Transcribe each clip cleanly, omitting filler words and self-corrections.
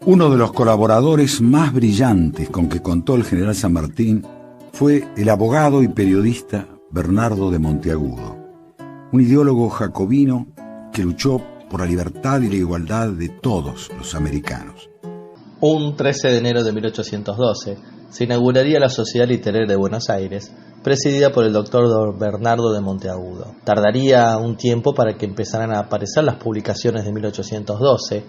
Uno de los colaboradores más brillantes con que contó el general San Martín fue el abogado y periodista Bernardo de Monteagudo, un ideólogo jacobino que luchó por la libertad y la igualdad de todos los americanos. Un 13 de enero de 1812 se inauguraría la Sociedad Literaria de Buenos Aires, presidida por el doctor Bernardo de Monteagudo. Tardaría un tiempo para que empezaran a aparecer las publicaciones de 1812,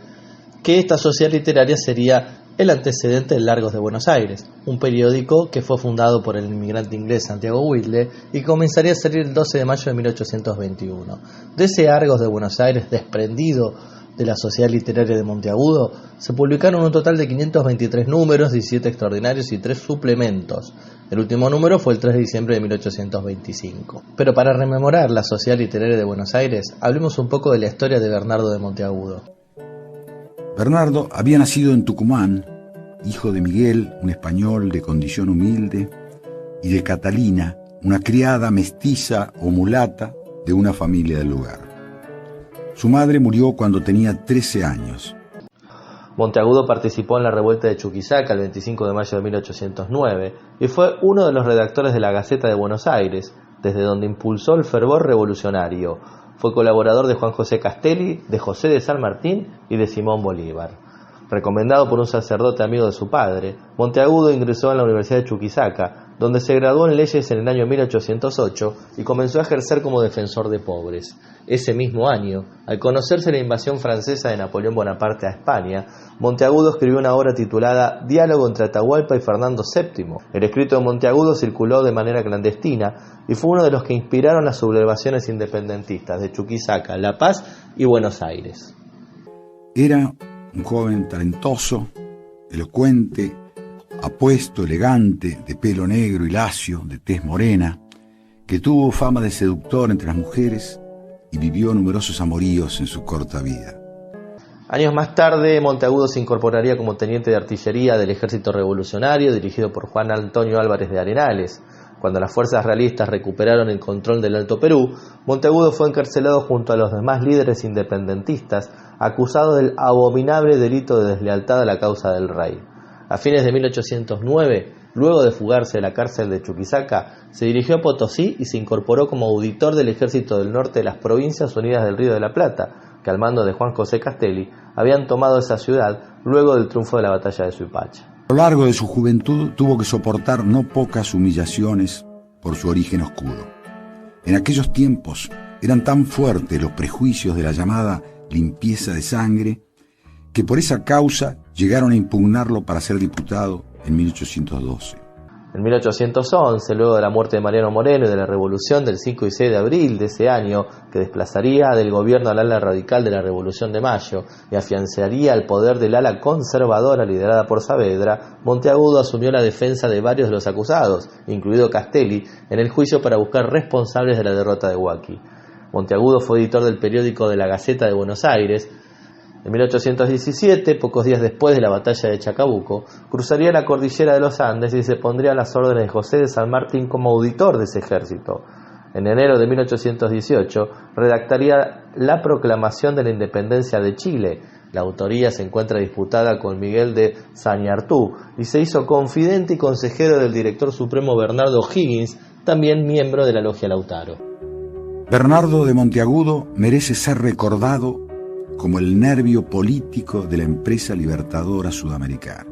que esta sociedad literaria sería el antecedente de Largos de Buenos Aires, un periódico que fue fundado por el inmigrante inglés Santiago Wilde y comenzaría a salir el 12 de mayo de 1821. De ese Argos de Buenos Aires, desprendido de la Sociedad Literaria de Monteagudo, se publicaron un total de 523 números, 17 extraordinarios y 3 suplementos. El último número fue el 3 de diciembre de 1825. Pero para rememorar la Sociedad Literaria de Buenos Aires, hablemos un poco de la historia de Bernardo de Monteagudo. Bernardo había nacido en Tucumán, hijo de Miguel, un español de condición humilde, y de Catalina, una criada mestiza o mulata de una familia del lugar. Su madre murió cuando tenía 13 años. Monteagudo participó en la revuelta de Chuquisaca el 25 de mayo de 1809 y fue uno de los redactores de la Gaceta de Buenos Aires, desde donde impulsó el fervor revolucionario. Fue colaborador de Juan José Castelli, de José de San Martín y de Simón Bolívar. Recomendado por un sacerdote amigo de su padre, Monteagudo ingresó en la Universidad de Chuquisaca, donde se graduó en leyes en el año 1808 y comenzó a ejercer como defensor de pobres. Ese mismo año, al conocerse la invasión francesa de Napoleón Bonaparte a España, Monteagudo escribió una obra titulada Diálogo entre Atahualpa y Fernando VII. El escrito de Monteagudo circuló de manera clandestina y fue uno de los que inspiraron las sublevaciones independentistas de Chuquisaca, La Paz y Buenos Aires. Era un joven talentoso, elocuente, apuesto, elegante, de pelo negro y lacio, de tez morena, que tuvo fama de seductor entre las mujeres y vivió numerosos amoríos en su corta vida. Años más tarde, Monteagudo se incorporaría como teniente de artillería del ejército revolucionario dirigido por Juan Antonio Álvarez de Arenales. Cuando las fuerzas realistas recuperaron el control del Alto Perú, Monteagudo fue encarcelado junto a los demás líderes independentistas, acusado del abominable delito de deslealtad a la causa del rey. A fines de 1809, luego de fugarse de la cárcel de Chuquisaca, se dirigió a Potosí y se incorporó como auditor del Ejército del Norte de las Provincias Unidas del Río de la Plata, que al mando de Juan José Castelli habían tomado esa ciudad luego del triunfo de la batalla de Suipacha. A lo largo de su juventud tuvo que soportar no pocas humillaciones por su origen oscuro. En aquellos tiempos eran tan fuertes los prejuicios de la llamada limpieza de sangre que por esa causa llegaron a impugnarlo para ser diputado en 1812. En 1811, luego de la muerte de Mariano Moreno y de la revolución del 5 y 6 de abril de ese año, que desplazaría del gobierno al ala radical de la Revolución de Mayo y afianzaría el poder del ala conservadora liderada por Saavedra, Monteagudo asumió la defensa de varios de los acusados, incluido Castelli, en el juicio para buscar responsables de la derrota de Huaki. Monteagudo fue editor del periódico de la Gaceta de Buenos Aires. En 1817, pocos días después de la batalla de Chacabuco, cruzaría la cordillera de los Andes y se pondría a las órdenes de José de San Martín como auditor de ese ejército. En enero de 1818, redactaría la proclamación de la independencia de Chile. La autoría se encuentra disputada con Miguel de Zañartú y se hizo confidente y consejero del director supremo Bernardo O'Higgins, también miembro de la Logia Lautaro. Bernardo de Monteagudo merece ser recordado como el nervio político de la empresa libertadora sudamericana.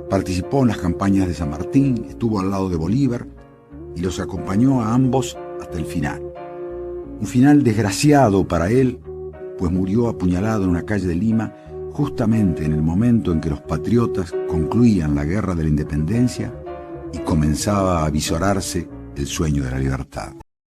Participó en las campañas de San Martín, estuvo al lado de Bolívar y los acompañó a ambos hasta el final. Un final desgraciado para él, pues murió apuñalado en una calle de Lima justamente en el momento en que los patriotas concluían la guerra de la independencia y comenzaba a visorarse el sueño de la libertad.